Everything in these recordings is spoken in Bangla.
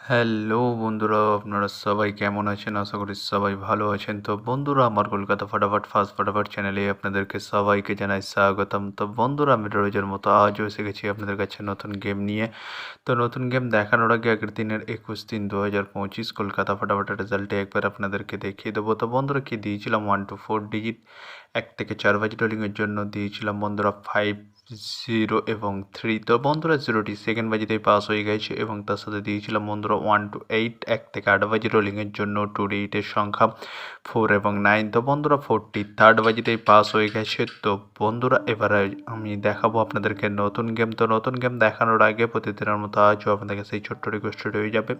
হ্যালো বন্ধুরা, আপনারা সবাই কেমন আছেন? আশা করি সবাই ভালো আছেন। তো বন্ধুরা, আমার কলকাতা ফাটাফাট ফার্স্ট ফাটাফাট চ্যানেলে আপনাদেরকে সবাইকে জানাই স্বাগতম। তো বন্ধুরা, আমি রোজের মতো আজও এসে গেছি আপনাদের কাছে নতুন গেম নিয়ে। তো নতুন গেম দেখানোর আগে আগের দিনের 21/3/2025 কলকাতা ফাটাফাটের রেজাল্টে একবার আপনাদেরকে দেখিয়ে দেবো। তো বন্ধুরা, কি দিয়েছিলাম 1 to 4 ডিজিট 1 থেকে 4 বাজি রোলিংয়ের জন্য দিয়েছিলাম বন্ধুরা 5, 0 এবং 3। তো বন্ধুরা, 0টি সেকেন্ড বাজিতেই পাস হয়ে গেছে এবং তার সাথে দিয়েছিলাম বন্ধুরা 1 to 8 1 থেকে 8 বাজি রোলিংয়ের জন্য 2 ডিজিটের সংখ্যা 4 এবং 9। তো বন্ধুরা, 4টি থার্ড বাজিতেই পাস হয়ে গেছে। তো বন্ধুরা, এবারে আমি দেখাবো আপনাদেরকে নতুন গেম। তো নতুন গেম দেখানোর আগে প্রতিদিনের মতো আজও আপনাদেরকে সেই ছোট্ট রিকোয়েস্ট হয়ে যাবে।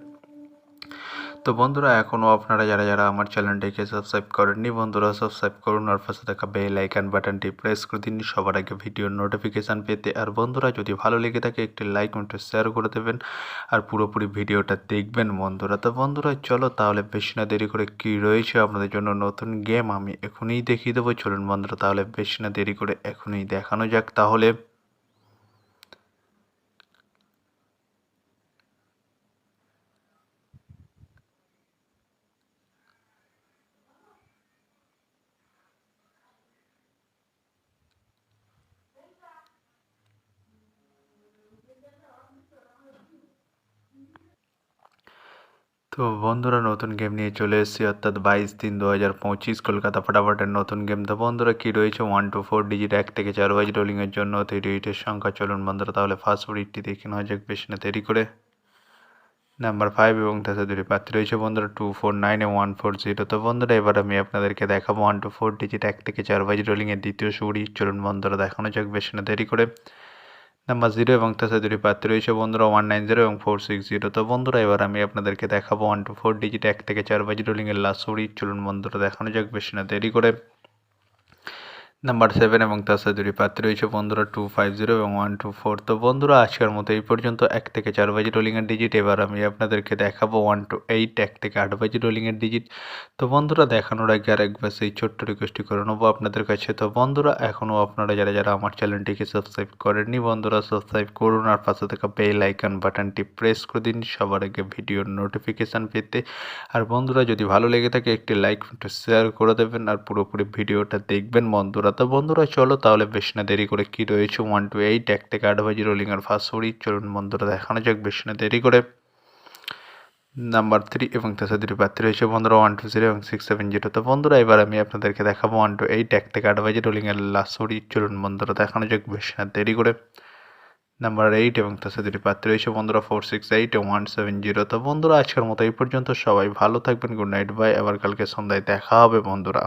তো বন্ধুরা, এখনও আপনারা যারা আমার চ্যানেলটিকে সাবস্ক্রাইব করেননি বন্ধুরা, সাবস্ক্রাইব করুন আর পাশে থাকা বেল আইকন বাটনটি প্রেস করে দিন সবার আগে ভিডিওর নোটিফিকেশান পেতে। আর বন্ধুরা, যদি ভালো লেগে থাকে একটি লাইক একটু শেয়ার করে দেবেন আর পুরোপুরি ভিডিওটা দেখবেন বন্ধুরা। তো বন্ধুরা, চলো তাহলে বেশি না দেরি করে কি রয়েছে আপনাদের জন্য নতুন গেম আমি এখনই দেখিয়ে দেবো। চলুন বন্ধুরা, তাহলে বেশি না দেরি করে এখনই দেখানো যাক তাহলে। তো বন্ধুরা, নতুন গেম নিয়ে চলে এসেছি, অর্থাৎ 22/3/2025 কলকাতা ফাটাফাটের নতুন গেম। তো বন্ধুরা, কি রয়েছে 1 to 4 ডিজিট 1 থেকে 4 বাজি রোলিংয়ের জন্য 3 ডিজিটের সংখ্যা। চলুন বন্ধুরা, তাহলে ফার্স্ট ডিজিটটি দেখে নেওয়া যাক বেশি না দেরি করে। নাম্বার 5 এবং তার সাথে দুটি প্রার্থী রয়েছে বন্ধুরা 249 এবং 140। তো বন্ধুরা, এবার আমি আপনাদেরকে দেখাবো 1 to 4 ডিজিট 1 থেকে 4 বাজি রোলিংয়ের দ্বিতীয় সুড়ি। চলুন বন্ধুরা, দেখানো যাক বেশি না দেরি করে। নাম্বার 0 এবং তার সাথে দুটি প্রার্থী রয়েছে বন্ধুরা 190 এবং 460। তো বন্ধুরা, এবার আমি আপনাদেরকে দেখাবো 1 to 4 ডিজিট 1 থেকে 4 বাজি রোলিংয়ের লাস্ট সুড়ি। চলুন বন্ধুরা, দেখানো যাক বেশি না দেরি করে। নাম্বার 7 এবং তার সাথে দুটি প্রার্থী রয়েছে বন্ধুরা 250 এবং 124। তো বন্ধুরা, আজকের মতো এই পর্যন্ত 1 থেকে 4 বাজি রোলিংয়ের ডিজিট। এবার আমি আপনাদেরকে দেখাবো 1 to 8 1 থেকে 8 বাজি রোলিংয়ের ডিজিট। তো বন্ধুরা, দেখানোর আগে আরেকবার সেই ছোট্ট রিকোয়েস্টটি করে নেবো আপনাদের কাছে। তো বন্ধুরা, এখনও আপনারা যারা আমার চ্যানেলটিকে সাবস্ক্রাইব করেননি বন্ধুরা, সাবস্ক্রাইব করুন আর পাশে থাকা বেল আইকন বাটনটি প্রেস করে দিন সবার আগে ভিডিওর নোটিফিকেশান পেতে। আর বন্ধুরা, যদি ভালো লেগে থাকে একটি লাইক একটু শেয়ার করে দেবেন আর পুরোপুরি ভিডিওটা দেখবেন বন্ধুরা। তো বন্ধুরা, চলো তাহলে বেশি না দেরি করে কি রয়েছে 1 to 8 1 থেকে 8 বাজি রোলিং আর ফার্স্ট সুড়ি। চলুন বন্ধুরা, দেখানো যাক বেশি না দেরি করে। নাম্বার 3 এবং তার সাথে দুটি প্রার্থী রয়েছে বন্ধুরা 120 এবং 670। তো বন্ধুরা, এবার আমি আপনাদেরকে দেখাবো 1 to 8 1 থেকে 8 বাজি রোলিং এর লাস্ট সুড়ি। চলুন বন্ধুরা, দেখানো যাক বেশি না দেরি করে। নাম্বার 8 এবং তার সাথে দুটি প্রার্থী রয়েছে বন্ধুরা 468 এবং 170। তো বন্ধুরা, আজকের মতো এই পর্যন্ত। সবাই ভালো থাকবেন। Good night, bye. আবার কালকে সন্ধ্যায় দেখা হবে বন্ধুরা।